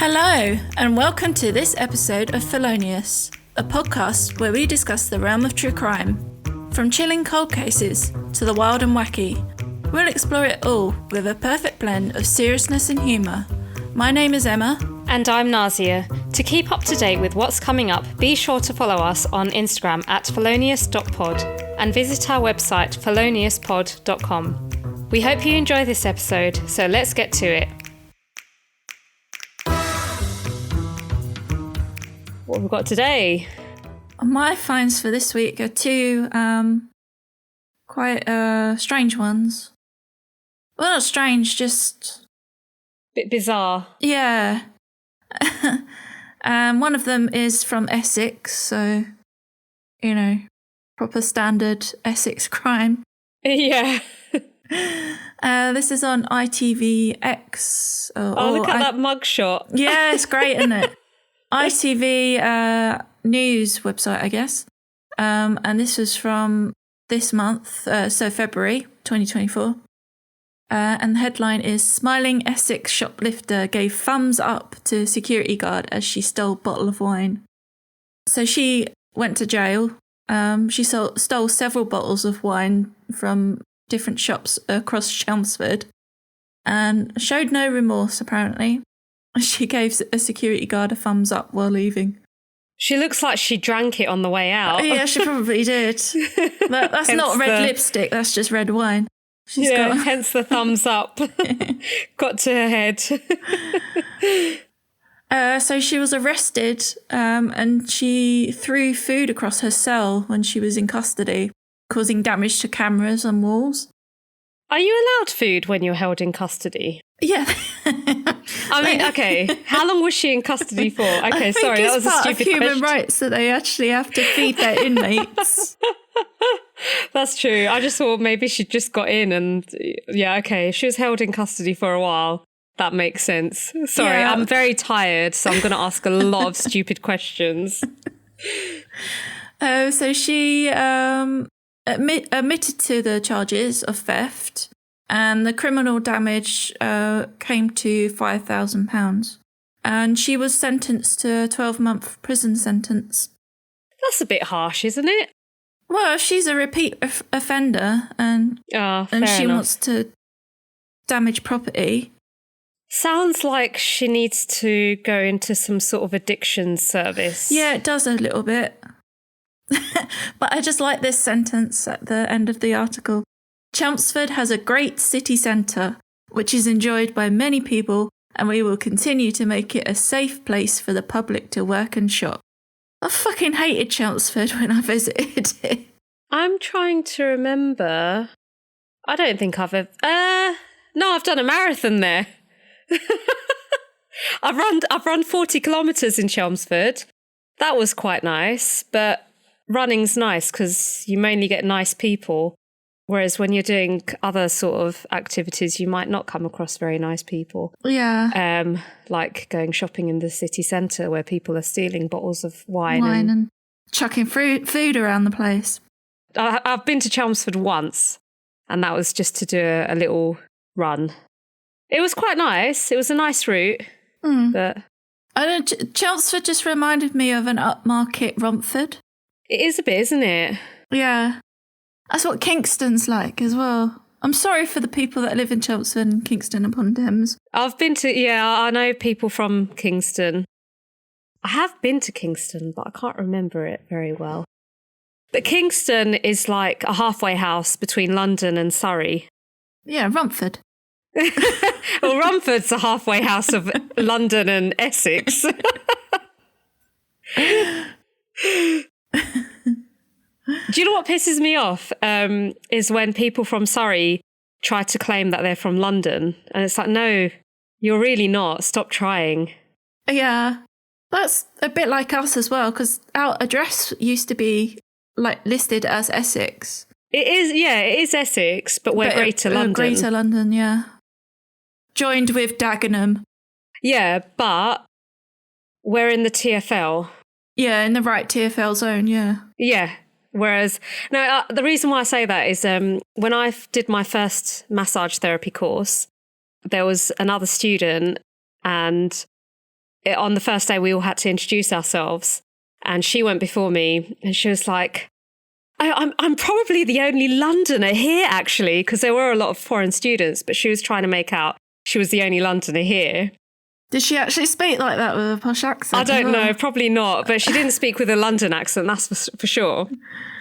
Hello, and welcome to this episode of Felonious, a podcast where we discuss the realm of true crime. From chilling cold cases to the wild and wacky, we'll explore it all with a perfect blend of seriousness and humour. My name is Emma. And I'm Nazia. To keep up to date with what's coming up, be sure to follow us on Instagram at felonious.pod and visit our website feloniouspod.com. We hope you enjoy this episode, so let's get to it. What have we got today? My finds for this week are two quite strange ones. Well, not strange, just... Bit bizarre. Yeah. One of them is from Essex, so, you know, proper standard Essex crime. Yeah. This is on ITVX. Look at that mugshot. Yeah, it's great, isn't it? ITV news website, I guess. And this was from this month, so February 2024. And the headline is, Smiling Essex shoplifter gave thumbs up to security guard as she stole bottle of wine. So she went to jail. She stole several bottles of wine from different shops across Chelmsford and showed no remorse, apparently. She gave a security guard a thumbs up while leaving. She looks like she drank it on the way out. Yeah, she probably did. That's not red lipstick, that's just red wine. Hence the thumbs up. Got to her head. So she was arrested and she threw food across her cell when she was in custody, causing damage to cameras and walls. Are you allowed food when you're held in custody? Yeah. I mean, okay, how long was she in custody for? Okay, sorry, that was a stupid question. It's part of human rights that they actually have to feed their inmates. That's true. I just thought maybe she just got in and, yeah, okay, she was held in custody for a while. That makes sense. Sorry, yeah. I'm very tired, so I'm going to ask a lot of stupid questions. So she admitted to the charges of theft, and the criminal damage came to £5,000. And she was sentenced to a 12-month prison sentence. That's a bit harsh, isn't it? Well, she's a repeat offender and she wants to damage property. Sounds like she needs to go into some sort of addiction service. Yeah, it does a little bit. But I just like this sentence at the end of the article. Chelmsford has a great city centre, which is enjoyed by many people, and we will continue to make it a safe place for the public to work and shop. I fucking hated Chelmsford when I visited it. I'm trying to remember. I don't think I've ever... no, I've done a marathon there. I've run 40 kilometres in Chelmsford. That was quite nice, but running's nice because you mainly get nice people. Whereas when you're doing other sort of activities, you might not come across very nice people. Yeah. Like going shopping in the city centre where people are stealing bottles of wine and chucking food around the place. I've been to Chelmsford once, and that was just to do a little run. It was quite nice. It was a nice route. But I don't. Chelmsford just reminded me of an upmarket Romford. It is a bit, isn't it? Yeah. That's what Kingston's like as well. I'm sorry for the people that live in Chelmsford and Kingston upon Thames. I've been to, I know people from Kingston. I have been to Kingston, but I can't remember it very well. But Kingston is like a halfway house between London and Surrey. Yeah, Romford. Well, Romford's a halfway house of London and Essex. Do you know what pisses me off? Is when people from Surrey try to claim that they're from London. And it's like, no, you're really not. Stop trying. Yeah, that's a bit like us as well, because our address used to be like listed as Essex. It is Essex, but we're Greater London. Greater London, yeah. Joined with Dagenham. Yeah, but we're in the TfL. Yeah, in the right TfL zone, yeah. Yeah. Whereas, no, the reason why I say that is when I did my first massage therapy course, there was another student and on the first day, we all had to introduce ourselves. And she went before me and she was like, I'm probably the only Londoner here, actually, because there were a lot of foreign students, but she was trying to make out she was the only Londoner here. Did she actually speak like that with a posh accent? I don't know, probably not, but she didn't speak with a London accent, that's for sure.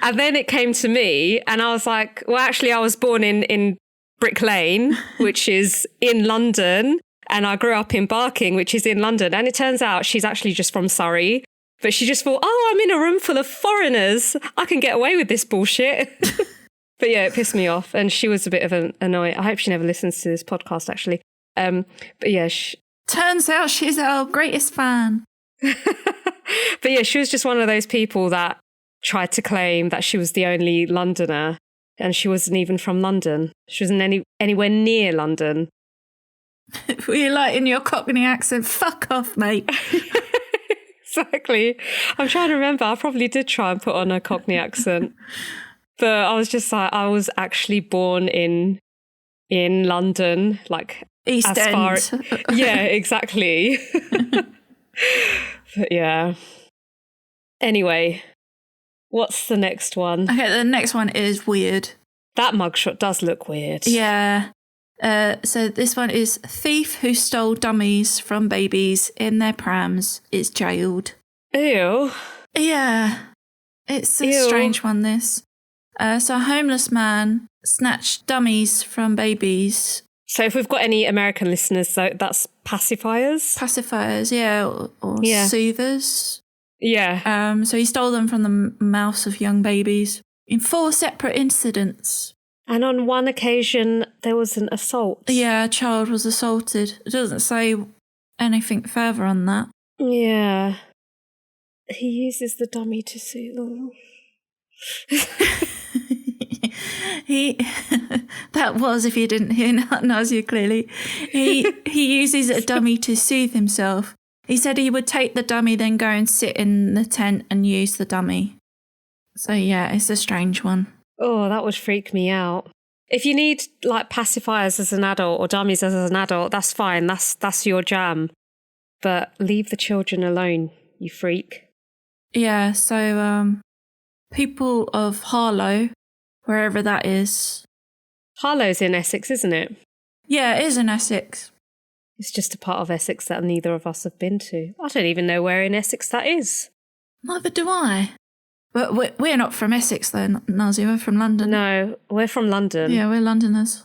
And then it came to me and I was like, well, actually, I was born in Brick Lane, which is in London, and I grew up in Barking, which is in London. And it turns out she's actually just from Surrey. But she just thought, oh, I'm in a room full of foreigners. I can get away with this bullshit. But yeah, it pissed me off. And she was a bit of an annoying. I hope she never listens to this podcast, actually. But yeah. Turns out she's our greatest fan. But yeah, she was just one of those people that tried to claim that she was the only Londoner. And she wasn't even from London. She wasn't anywhere near London. Were you like in your Cockney accent? Fuck off, mate. Exactly. I'm trying to remember. I probably did try and put on a Cockney accent. But I was just like, I was actually born in London, like East End. Yeah, exactly. But yeah. Anyway, what's the next one? Okay, the next one is weird. That mugshot does look weird. Yeah. So this one is thief who stole dummies from babies in their prams is jailed. Ew. Yeah. It's a strange one, this. So a homeless man snatched dummies from babies. So if we've got any American listeners, that's pacifiers? Pacifiers, yeah, or soothers. Yeah. So he stole them from the mouths of young babies in 4 separate incidents. And on one occasion, there was an assault. Yeah, a child was assaulted. It doesn't say anything further on that. Yeah. He uses the dummy to soothe them. That was, if you didn't hear Nazia clearly, he uses a dummy to soothe himself. He said he would take the dummy, then go and sit in the tent and use the dummy. So yeah, it's a strange one. Oh, that would freak me out. If you need like pacifiers as an adult or dummies as an adult, that's fine. That's your jam. But leave the children alone, you freak. Yeah, so people of Harlow, wherever that is. Harlow's in Essex, isn't it? Yeah, it is in Essex. It's just a part of Essex that neither of us have been to. I don't even know where in Essex that is. Neither do I. But we're not from Essex, though, Nazia. We're from London. No, we're from London. Yeah, we're Londoners.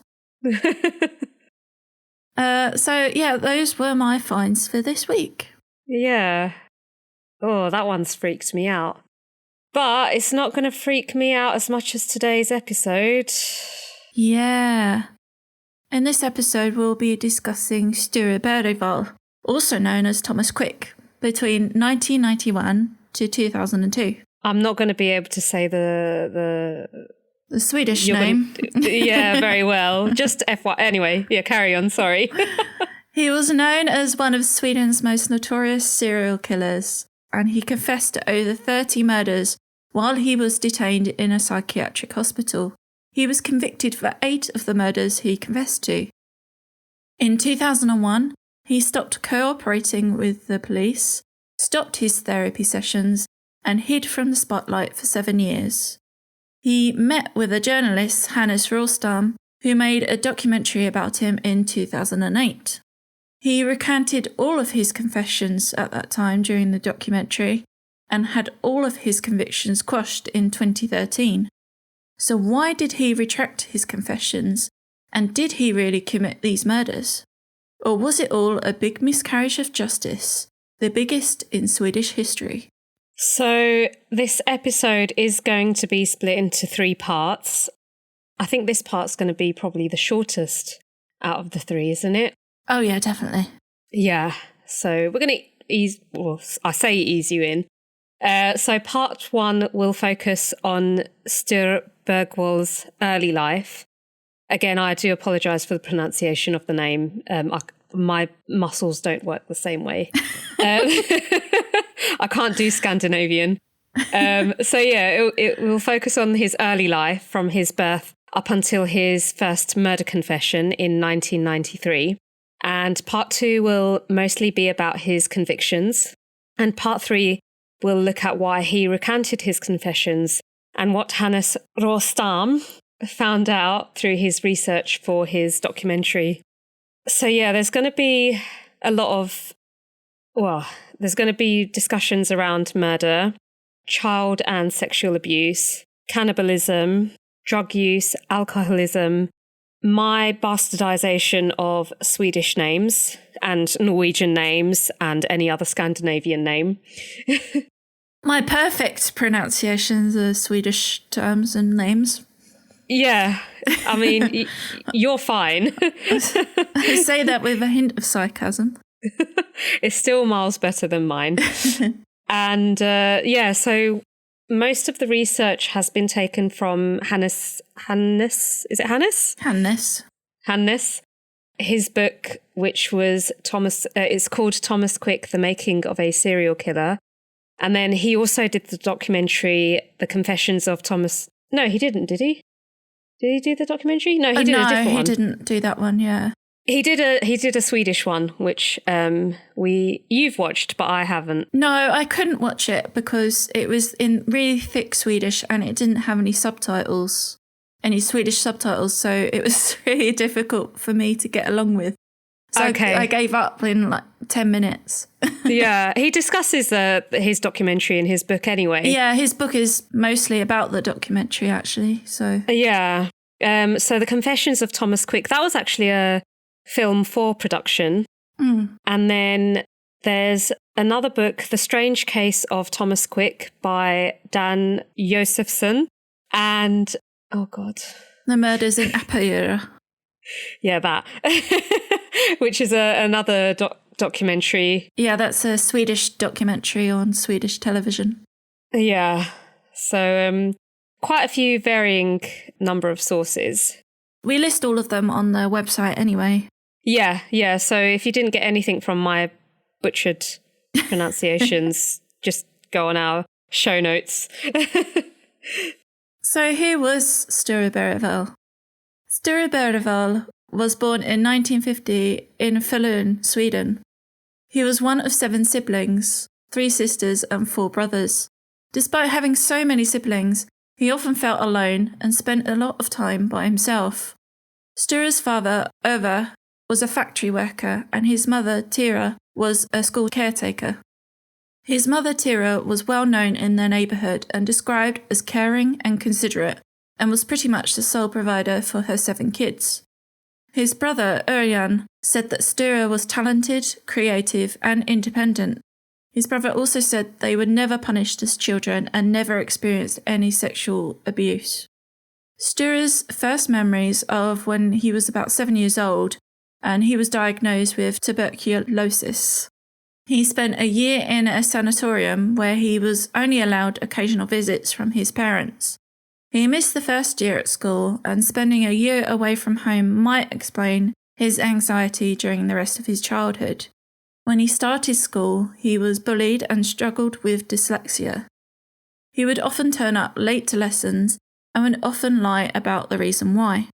So, yeah, those were my finds for this week. Yeah. Oh, that one's freaked me out. But it's not going to freak me out as much as today's episode. Yeah. In this episode, we'll be discussing Sture Bergwall, also known as Thomas Quick, between 1991 to 2002. I'm not going to be able to say the Swedish name. Yeah, very well. Just FY. Anyway, yeah, carry on. Sorry. He was known as one of Sweden's most notorious serial killers, and he confessed to over 30 murders while he was detained in a psychiatric hospital. He was convicted for 8 of the murders he confessed to. In 2001, he stopped cooperating with the police, stopped his therapy sessions, and hid from the spotlight for 7 years. He met with a journalist, Hannes Råstam, who made a documentary about him in 2008. He recanted all of his confessions at that time during the documentary and had all of his convictions quashed in 2013. So why did he retract his confessions, and did he really commit these murders? Or was it all a big miscarriage of justice, the biggest in Swedish history? So this episode is going to be split into 3 parts. I think this part's going to be probably the shortest out of the 3, isn't it? Oh yeah, definitely. Yeah. So we're going to ease you in. So part 1 will focus on Sture Bergwall's early life. Again, I do apologise for the pronunciation of the name. My muscles don't work the same way. I can't do Scandinavian. So yeah, it will focus on his early life from his birth up until his first murder confession in 1993. And part 2 will mostly be about his convictions. And part 3 will look at why he recanted his confessions and what Hannes Råstam found out through his research for his documentary. So yeah, there's going to be there's going to be discussions around murder, child and sexual abuse, cannibalism, drug use, alcoholism, my bastardization of Swedish names and Norwegian names and any other Scandinavian name. My perfect pronunciations of Swedish terms and names. Yeah, I mean, you're fine. I say that with a hint of sarcasm. It's still miles better than mine. And so most of the research has been taken from Hannes, is it Hannes? Hannes. His book, which was it's called Thomas Quick, The Making of a Serial Killer. And then he also did the documentary, The Confessions of Thomas. No, he didn't, did he? Did he do the documentary? No, he did a different one. No, he didn't do that one, yeah. He did a Swedish one, which you've watched, but I haven't. No, I couldn't watch it because it was in really thick Swedish and it didn't have any Swedish subtitles, so it was really difficult for me to get along with. So okay. I gave up in like 10 minutes. Yeah, he discusses his documentary in his book anyway. Yeah, his book is mostly about the documentary, actually. So yeah. So The Confessions of Thomas Quick, that was actually a film for production. And then there's another book, The Strange Case of Thomas Quick by Dan Josephson. And, oh God. The Murders in Apayura. Yeah, that. Which is another documentary. Yeah, that's a Swedish documentary on Swedish television. Yeah. So quite a few varying number of sources. We list all of them on the website anyway. Yeah. So if you didn't get anything from my butchered pronunciations, just go on our show notes. So here was Sture Bergwall. Sture Bergwall was born in 1950 in Falun, Sweden. He was one of 7 siblings, 3 sisters and 4 brothers. Despite having so many siblings, he often felt alone and spent a lot of time by himself. Sture's father, Ove, was a factory worker and his mother, Tira, was a school caretaker. His mother, Tira, was well known in their neighbourhood and described as caring and considerate, and was pretty much the sole provider for her 7 kids. His brother, Örjan, said that Sture was talented, creative and independent. His brother also said they were never punished as children and never experienced any sexual abuse. Sture's first memories are of when he was about 7 years old and he was diagnosed with tuberculosis. He spent a year in a sanatorium where he was only allowed occasional visits from his parents. He missed the first year at school, and spending a year away from home might explain his anxiety during the rest of his childhood. When he started school, he was bullied and struggled with dyslexia. He would often turn up late to lessons and would often lie about the reason why.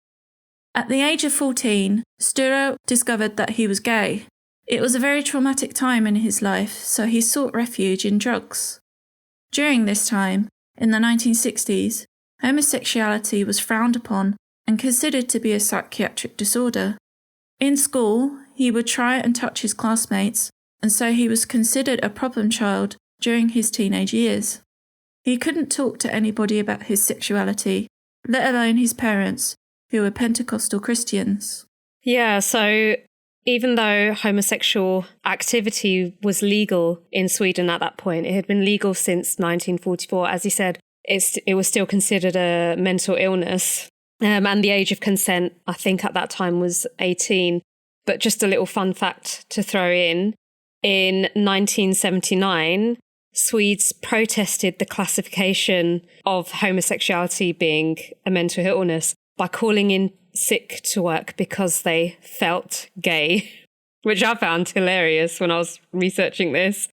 At the age of 14, Sture discovered that he was gay. It was a very traumatic time in his life, so he sought refuge in drugs. During this time, in the 1960s, homosexuality was frowned upon and considered to be a psychiatric disorder. In school, he would try and touch his classmates, and so he was considered a problem child during his teenage years. He couldn't talk to anybody about his sexuality, let alone his parents, who were Pentecostal Christians. Yeah, so even though homosexual activity was legal in Sweden at that point, it had been legal since 1944. As you said, it was still considered a mental illness. And the age of consent, I think at that time was 18. But just a little fun fact to throw in 1979, Swedes protested the classification of homosexuality being a mental illness by calling in sick to work because they felt gay, which I found hilarious when I was researching this.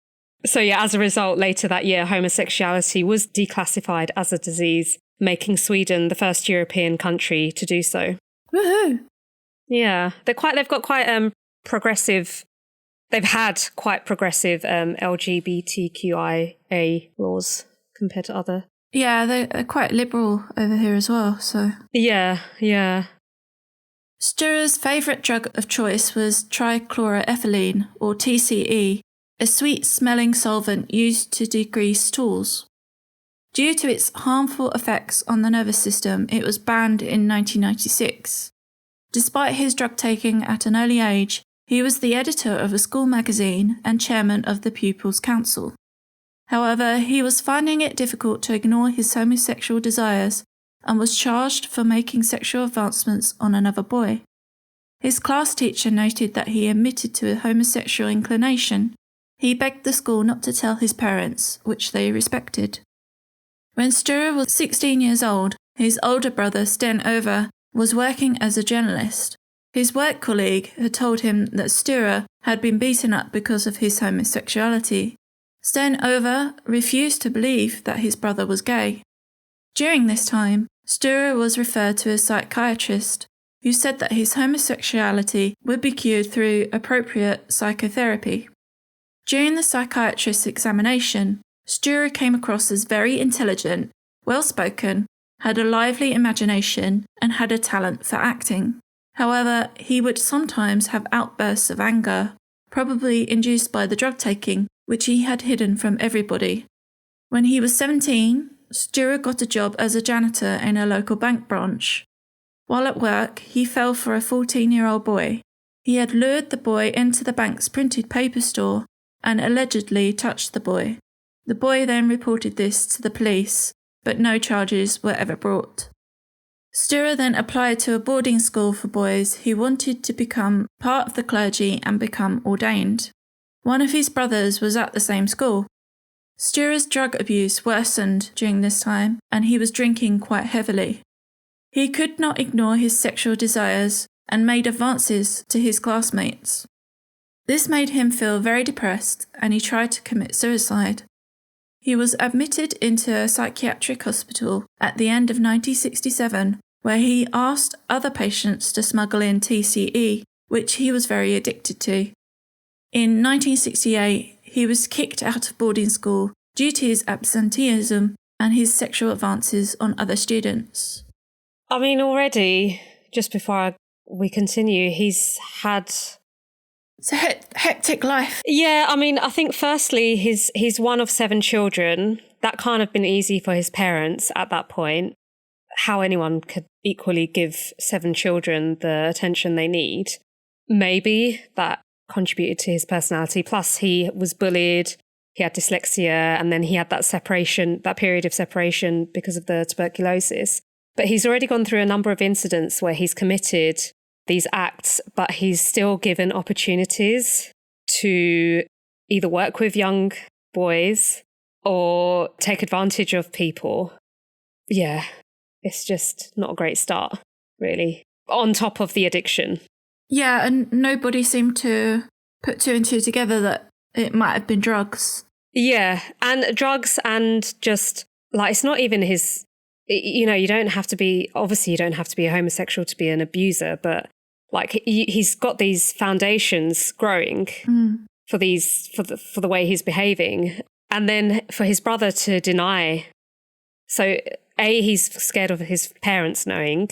So yeah, as a result, later that year, homosexuality was declassified as a disease, making Sweden the first European country to do so. Woohoo! Yeah, they've got quite progressive. They've had quite progressive LGBTQIA laws compared to other. Yeah, they're quite liberal over here as well. So Yeah. Sture's favourite drug of choice was trichloroethylene, or TCE, a sweet-smelling solvent used to decrease stools. Due to its harmful effects on the nervous system, it was banned in 1996. Despite his drug taking at an early age, he was the editor of a school magazine and chairman of the Pupils' Council. However, he was finding it difficult to ignore his homosexual desires and was charged for making sexual advancements on another boy. His class teacher noted that he admitted to a homosexual inclination. He begged the school not to tell his parents, which they respected. When Sture was 16 years old, his older brother, Sten Ove, was working as a journalist. His work colleague had told him that Sture had been beaten up because of his homosexuality. Sten Ove refused to believe that his brother was gay. During this time, Sture was referred to a psychiatrist who said that his homosexuality would be cured through appropriate psychotherapy. During the psychiatrist's examination, Sture came across as very intelligent, well-spoken, had a lively imagination, and had a talent for acting. However, he would sometimes have outbursts of anger, probably induced by the drug taking, which he had hidden from everybody. When he was 17, Sture got a job as a janitor in a local bank branch. While at work, he fell for a 14-year-old boy. He had lured the boy into the bank's printed paper store and allegedly touched the boy. The boy then reported this to the police, but no charges were ever brought. Sture then applied to a boarding school for boys who wanted to become part of the clergy and become ordained. One of his brothers was at the same school. Sture's drug abuse worsened during this time, and he was drinking quite heavily. He could not ignore his sexual desires and made advances to his classmates. This made him feel very depressed, and he tried to commit suicide. He was admitted into a psychiatric hospital at the end of 1967, where he asked other patients to smuggle in TCE, which he was very addicted to. In 1968, he was kicked out of boarding school due to his absenteeism and his sexual advances on other students. I mean, already, just before we continue, he's had... It's a hectic life. Yeah, I mean, I think firstly, he's one of 7 children. That can't have been easy for his parents at that point. How anyone could equally give 7 children the attention they need. Maybe that contributed to his personality. Plus, he was bullied, he had dyslexia, and then he had that period of separation because of the tuberculosis. But he's already gone through a number of incidents where he's committed these acts, but he's still given opportunities to either work with young boys or take advantage of people. Yeah, it's just not a great start, really, on top of the addiction. Yeah, and nobody seemed to put 2 and 2 together that it might have been drugs. Yeah, and drugs and just, like, it's not even his, you know, you don't have to be a homosexual to be an abuser, but like he's got these foundations growing for the way he's behaving. And then for his brother to deny. So he's scared of his parents knowing,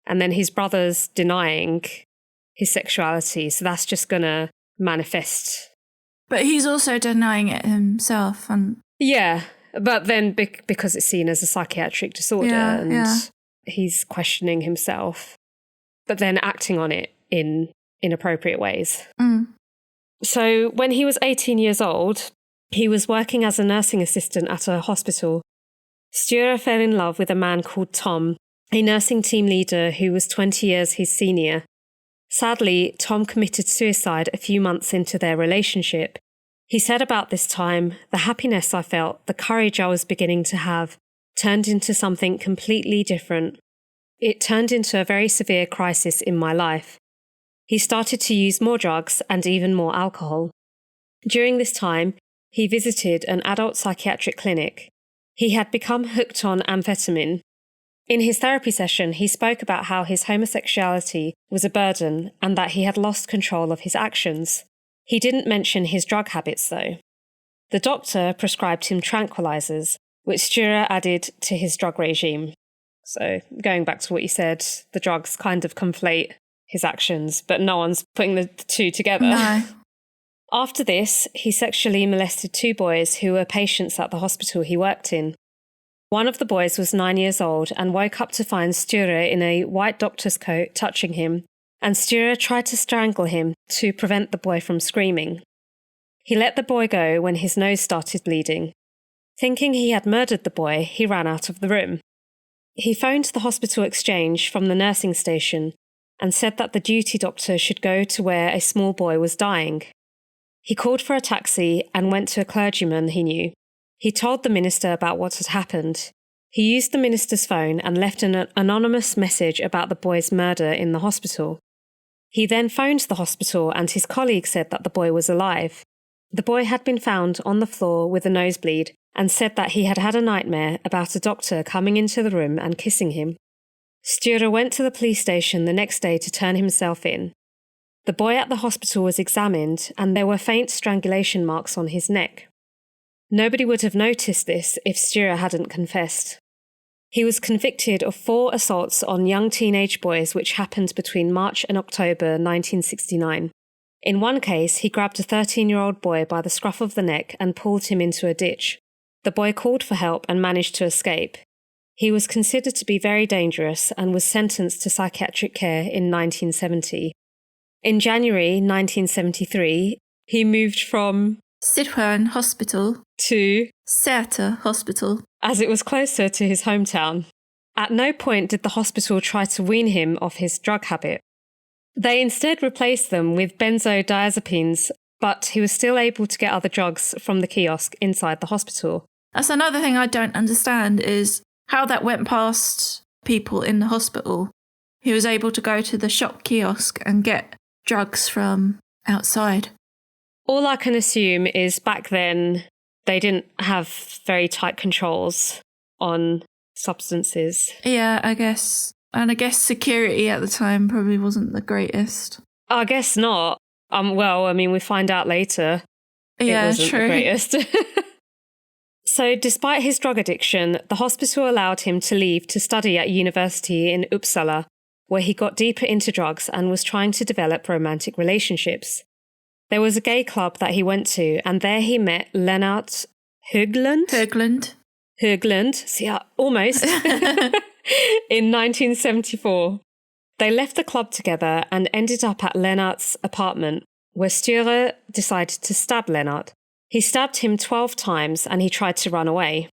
and then his brother's denying his sexuality. So that's just going to manifest. But he's also denying it himself. And yeah, but then because it's seen as a psychiatric disorder he's questioning himself, but then acting on it in inappropriate ways. So when he was 18 years old, he was working as a nursing assistant at a hospital. Sture fell in love with a man called Tom, a nursing team leader who was 20 years his senior. Sadly, Tom committed suicide a few months into their relationship. He said about this time, "The happiness I felt, the courage I was beginning to have, turned into something completely different. It turned into a very severe crisis in my life." He started to use more drugs and even more alcohol. During this time, he visited an adult psychiatric clinic. He had become hooked on amphetamine. In his therapy session, he spoke about how his homosexuality was a burden and that he had lost control of his actions. He didn't mention his drug habits, though. The doctor prescribed him tranquilizers, which Sture added to his drug regime. So, going back to what you said, the drugs kind of conflate his actions, but no one's putting the two together. No. After this, he sexually molested 2 boys who were patients at the hospital he worked in. One of the boys was 9 years old and woke up to find Sture in a white doctor's coat touching him, and Sture tried to strangle him to prevent the boy from screaming. He let the boy go when his nose started bleeding. Thinking he had murdered the boy, he ran out of the room. He phoned the hospital exchange from the nursing station and said that the duty doctor should go to where a small boy was dying. He called for a taxi and went to a clergyman he knew. He told the minister about what had happened. He used the minister's phone and left an anonymous message about the boy's murder in the hospital. He then phoned the hospital and his colleague said that the boy was alive. The boy had been found on the floor with a nosebleed and said that he had had a nightmare about a doctor coming into the room and kissing him. Sture went to the police station the next day to turn himself in. The boy at the hospital was examined and there were faint strangulation marks on his neck. Nobody would have noticed this if Sture hadn't confessed. He was convicted of 4 assaults on young teenage boys which happened between March and October 1969. In one case, he grabbed a 13-year-old boy by the scruff of the neck and pulled him into a ditch. The boy called for help and managed to escape. He was considered to be very dangerous and was sentenced to psychiatric care in 1970. In January 1973, he moved from Sittard Hospital to Säter Hospital, as it was closer to his hometown. At no point did the hospital try to wean him off his drug habit. They instead replaced them with benzodiazepines, but he was still able to get other drugs from the kiosk inside the hospital. That's another thing I don't understand is how that went past people in the hospital. He was able to go to the shop kiosk and get drugs from outside. All I can assume is back then they didn't have very tight controls on substances. Yeah, I guess. And I guess security at the time probably wasn't the greatest. I guess not. We find out later. Yeah, it wasn't true. the greatest. So despite his drug addiction, the hospital allowed him to leave to study at university in Uppsala, where he got deeper into drugs and was trying to develop romantic relationships. There was a gay club that he went to, and there he met Lennart Höglund. See, almost. In 1974. They left the club together and ended up at Lennart's apartment, where Sture decided to stab Lennart. He stabbed him 12 times and he tried to run away.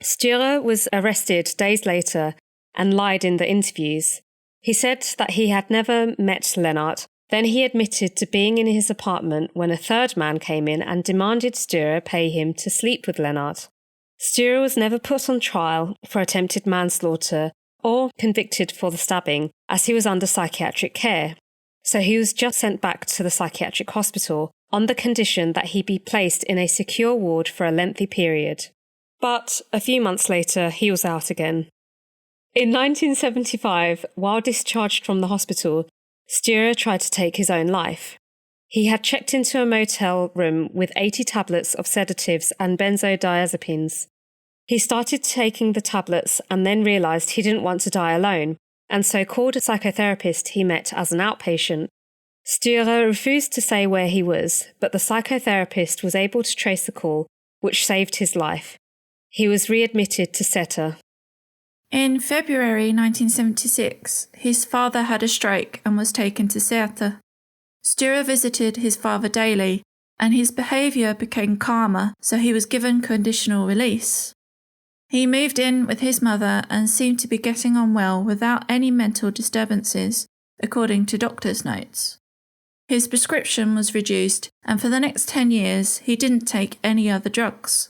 Sture was arrested days later and lied in the interviews. He said that he had never met Lennart. Then he admitted to being in his apartment when a third man came in and demanded Sture pay him to sleep with Lennart. Sture was never put on trial for attempted manslaughter or convicted for the stabbing, as he was under psychiatric care. So he was just sent back to the psychiatric hospital on the condition that he be placed in a secure ward for a lengthy period. But a few months later, he was out again. In 1975, while discharged from the hospital, Sture tried to take his own life. He had checked into a motel room with 80 tablets of sedatives and benzodiazepines. He started taking the tablets and then realised he didn't want to die alone, and so called a psychotherapist he met as an outpatient. Sture refused to say where he was, but the psychotherapist was able to trace the call, which saved his life. He was readmitted to Säter. In February 1976, his father had a stroke and was taken to Säter. Sture visited his father daily, and his behaviour became calmer, so he was given conditional release. He moved in with his mother and seemed to be getting on well without any mental disturbances, according to doctor's notes. His prescription was reduced, and for the next 10 years he didn't take any other drugs.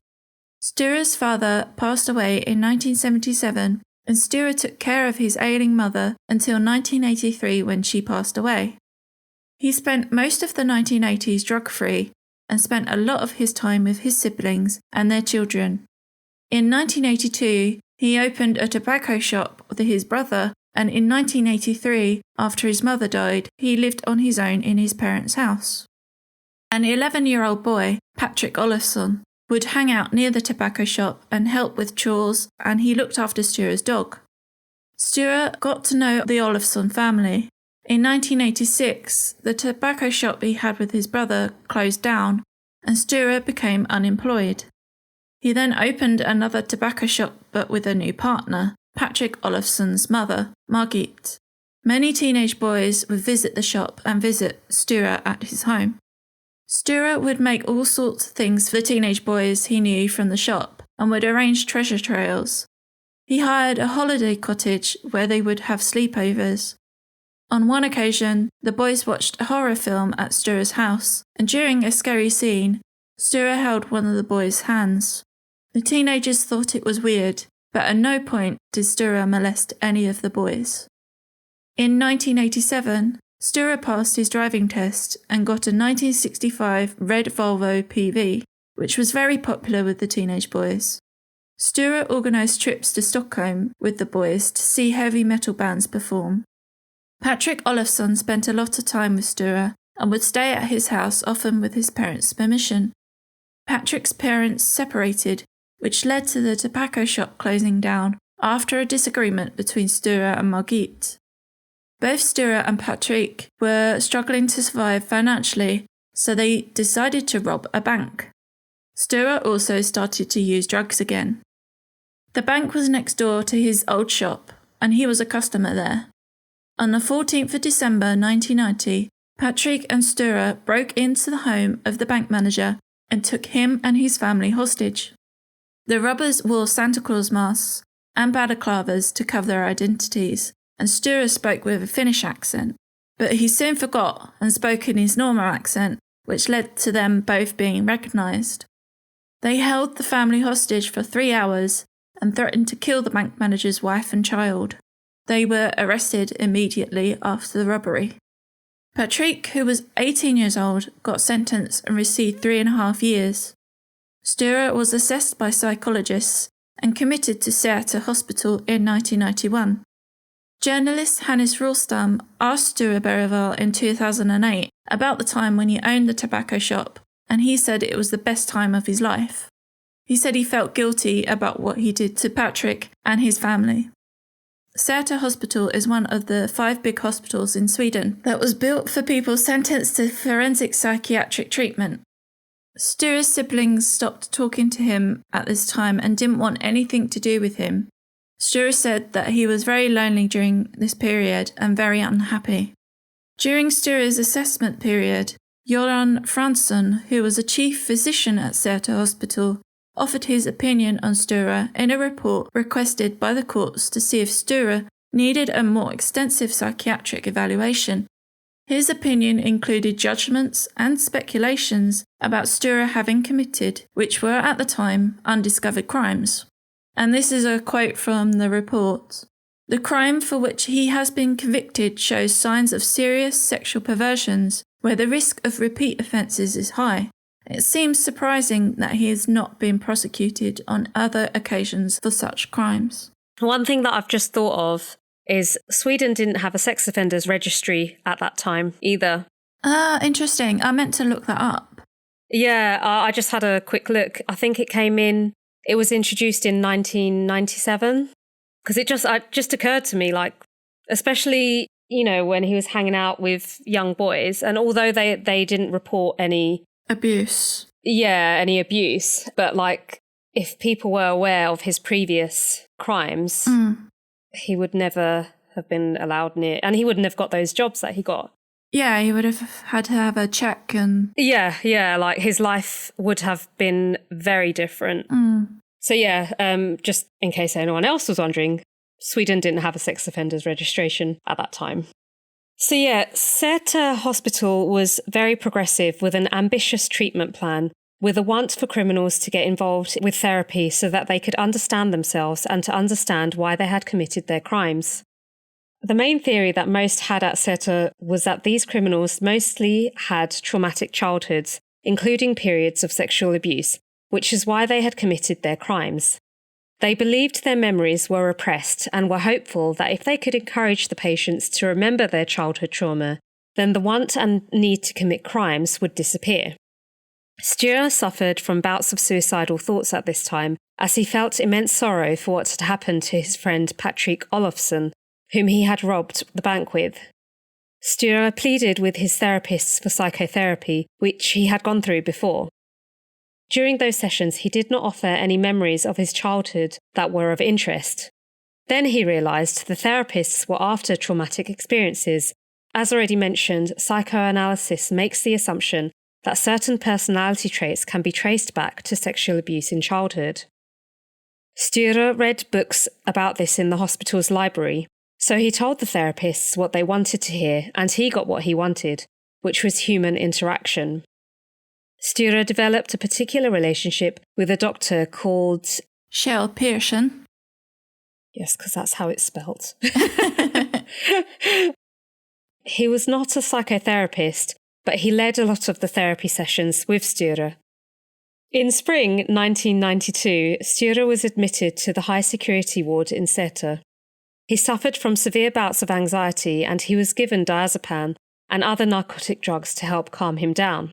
Sture's father passed away in 1977, and Sture took care of his ailing mother until 1983 when she passed away. He spent most of the 1980s drug-free and spent a lot of his time with his siblings and their children. In 1982, He opened a tobacco shop with his brother, and in 1983, after his mother died, he lived on his own in his parents' house. An 11-year-old boy, Patrick Olofsson, would hang out near the tobacco shop and help with chores, and he looked after Sture's dog. Sture got to know the Olofsson family. In 1986, the tobacco shop he had with his brother closed down, and Sture became unemployed. He then opened another tobacco shop but with a new partner, Patrick Olofsson's mother, Margit. Many teenage boys would visit the shop and visit Sture at his home. Sture would make all sorts of things for the teenage boys he knew from the shop and would arrange treasure trails. He hired a holiday cottage where they would have sleepovers. On one occasion, the boys watched a horror film at Sture's house, and during a scary scene, Sture held one of the boys' hands. The teenagers thought it was weird, but at no point did Sture molest any of the boys. In 1987, Sture passed his driving test and got a 1965 red Volvo PV, which was very popular with the teenage boys. Sture organised trips to Stockholm with the boys to see heavy metal bands perform. Patrick Olofsson spent a lot of time with Sture and would stay at his house often with his parents' permission. Patrick's parents separated, which led to the tobacco shop closing down after a disagreement between Sture and Margit. Both Sture and Patrick were struggling to survive financially, so they decided to rob a bank. Sture also started to use drugs again. The bank was next door to his old shop, and he was a customer there. On the 14th of December 1990, Patrick and Sture broke into the home of the bank manager and took him and his family hostage. The robbers wore Santa Claus masks and balaclavas to cover their identities, and Sture spoke with a Finnish accent, but he soon forgot and spoke in his normal accent, which led to them both being recognised. They held the family hostage for 3 hours and threatened to kill the bank manager's wife and child. They were arrested immediately after the robbery. Patrick, who was 18 years old, got sentenced and received 3.5 years. Sture was assessed by psychologists and committed to Säter Hospital in 1991. Journalist Hannes Råstam asked Sture Bergwall in 2008 about the time when he owned the tobacco shop, and he said it was the best time of his life. He said he felt guilty about what he did to Patrick and his family. Säter Hospital is one of the 5 big hospitals in Sweden that was built for people sentenced to forensic psychiatric treatment. Sture's siblings stopped talking to him at this time and didn't want anything to do with him. Sture said that he was very lonely during this period and very unhappy. During Sture's assessment period, Göran Fransson, who was a chief physician at Säter Hospital, offered his opinion on Sture in a report requested by the courts to see if Sture needed a more extensive psychiatric evaluation. His opinion included judgments and speculations about Sture having committed, which were at the time, undiscovered crimes. And this is a quote from the report. The crime for which he has been convicted shows signs of serious sexual perversions where the risk of repeat offences is high. It seems surprising that he has not been prosecuted on other occasions for such crimes. One thing that I've just thought of is Sweden didn't have a sex offenders registry at that time either. Interesting. I meant to look that up. Yeah, I just had a quick look. I think it was introduced in 1997. Because it just occurred to me, like, especially, when he was hanging out with young boys, and although they didn't report any abuse. Yeah, any abuse. But like, if people were aware of his previous crimes, he would never have been allowed near, and he wouldn't have got those jobs that he got. Yeah, he would have had to have a check and... Yeah, like his life would have been very different. So yeah, just in case anyone else was wondering, Sweden didn't have a sex offenders registration at that time. So yeah, Säter Hospital was very progressive with an ambitious treatment plan, with a want for criminals to get involved with therapy so that they could understand themselves and to understand why they had committed their crimes. The main theory that most had at Säter was that these criminals mostly had traumatic childhoods, including periods of sexual abuse, which is why they had committed their crimes. They believed their memories were repressed and were hopeful that if they could encourage the patients to remember their childhood trauma, then the want and need to commit crimes would disappear. Sture suffered from bouts of suicidal thoughts at this time, as he felt immense sorrow for what had happened to his friend Patrick Olofsson, whom he had robbed the bank with. Sture pleaded with his therapists for psychotherapy, which he had gone through before. During those sessions, he did not offer any memories of his childhood that were of interest. Then he realised the therapists were after traumatic experiences. As already mentioned, psychoanalysis makes the assumption that certain personality traits can be traced back to sexual abuse in childhood. Sture read books about this in the hospital's library, so he told the therapists what they wanted to hear, and he got what he wanted, which was human interaction. Sture developed a particular relationship with a doctor called Kjell Persson. Yes, because that's how it's spelt. He was not a psychotherapist, but he led a lot of the therapy sessions with Sture. In spring 1992, Sture was admitted to the high-security ward in Säter. He suffered from severe bouts of anxiety and he was given diazepam and other narcotic drugs to help calm him down.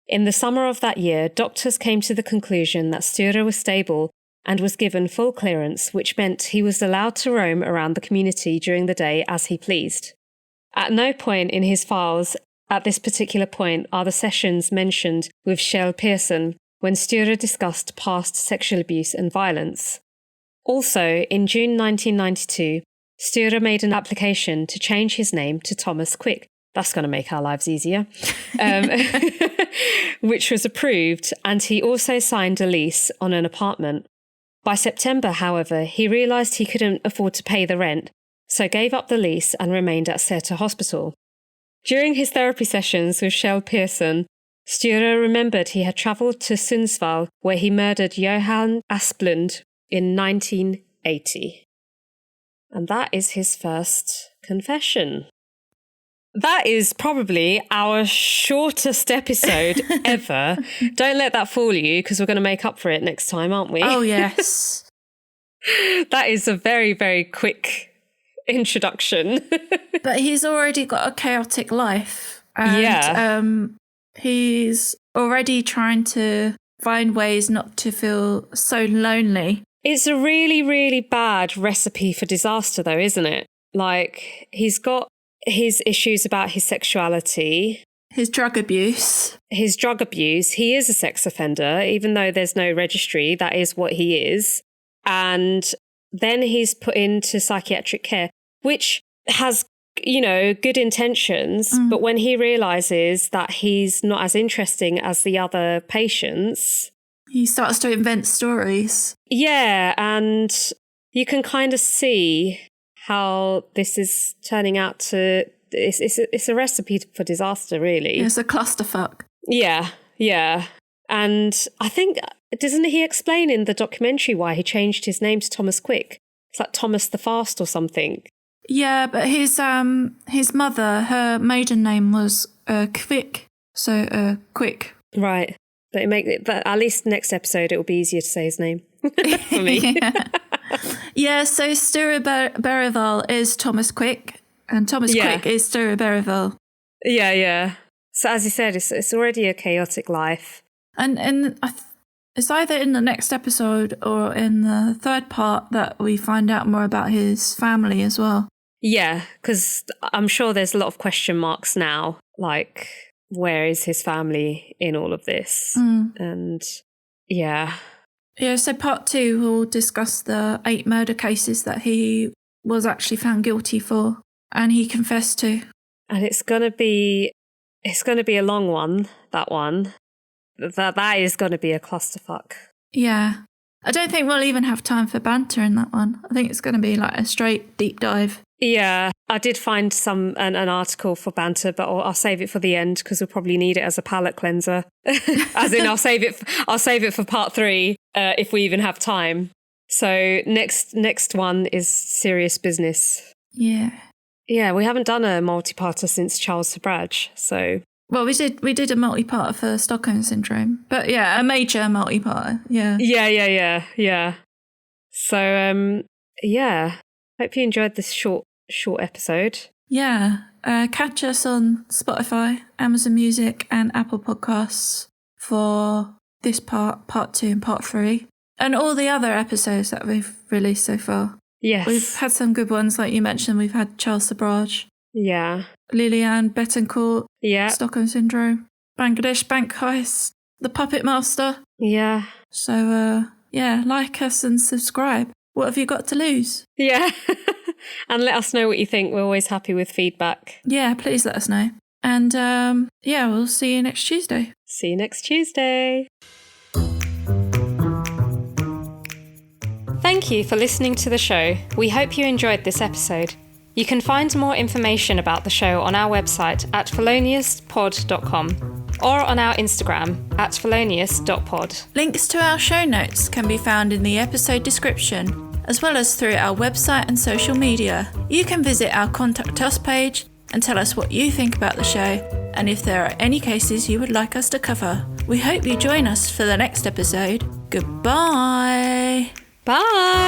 In the summer of that year, doctors came to the conclusion that Sture was stable and was given full clearance, which meant he was allowed to roam around the community during the day as he pleased. At no point in his files at this particular point are the sessions mentioned with Kjell Persson when Sture discussed past sexual abuse and violence. Also, in June 1992, Sture made an application to change his name to Thomas Quick. That's going to make our lives easier. Which was approved, and he also signed a lease on an apartment. By September, however, he realised he couldn't afford to pay the rent, so gave up the lease and remained at Säter Hospital. During his therapy sessions with Kjell Persson, Sture remembered he had travelled to Sundsvall, where he murdered Johan Asplund in 1980. And that is his first confession. That is probably our shortest episode ever. Don't let that fool you, because we're going to make up for it next time, aren't we? Oh, yes. That is a very, very quick introduction. But he's already got a chaotic life. And, he's already trying to find ways not to feel so lonely. It's a really, really bad recipe for disaster, though, isn't it? Like, he's got his issues about his sexuality. His drug abuse. He is a sex offender, even though there's no registry. That is what he is. And then he's put into psychiatric care, which has, good intentions. But when he realises that he's not as interesting as the other patients, he starts to invent stories. Yeah, and you can kind of see how this is turning out to... It's a recipe for disaster, really. It's a clusterfuck. Yeah. And I think, doesn't he explain in the documentary why he changed his name to Thomas Quick? It's like Thomas the Fast or something. Yeah, but his mother, her maiden name was Quick. So, Quick. Right. But at least next episode it will be easier to say his name for me. Yeah, so Sture Bergwall is Thomas Quick, and Thomas Quick is Sture Bergwall. Yeah. So as you said, it's already a chaotic life. And it's either in the next episode or in the third part that we find out more about his family as well. Yeah, because I'm sure there's a lot of question marks now, like, where is his family in all of this? And yeah. Yeah, so part 2 will discuss the 8 murder cases that he was actually found guilty for and he confessed to. And it's gonna be a long one, that one. That is gonna be a clusterfuck. Yeah. I don't think we'll even have time for banter in that one. I think it's gonna be like a straight deep dive. Yeah, I did find an article for banter, but I'll save it for the end because we'll probably need it as a palate cleanser. As in, I'll save it for part 3 if we even have time. So next one is serious business. Yeah. Yeah, we haven't done a multi-parter since Charles Sabraj, so. Well, we did a multi-parter for Stockholm Syndrome, but yeah, a major multi-parter. Yeah. Yeah. So, hope you enjoyed this short episode. Yeah. Catch us on Spotify, Amazon Music, and Apple Podcasts for this part 2 and part 3, and all the other episodes that we've released so far. Yes. We've had some good ones, like you mentioned. We've had Charles Sabraj. Yeah. Liliane Bettencourt. Yeah. Stockholm Syndrome. Bangladesh Bank Heist. The Puppet Master. Yeah. So, like us and subscribe. What have you got to lose? Yeah. And let us know what you think. We're always happy with feedback. Yeah, please let us know. And, we'll see you next Tuesday. See you next Tuesday. Thank you for listening to the show. We hope you enjoyed this episode. You can find more information about the show on our website at feloniouspod.com or on our Instagram at felonious.pod. Links to our show notes can be found in the episode description, as well as through our website and social media. You can visit our Contact Us page and tell us what you think about the show and if there are any cases you would like us to cover. We hope you join us for the next episode. Goodbye. Bye.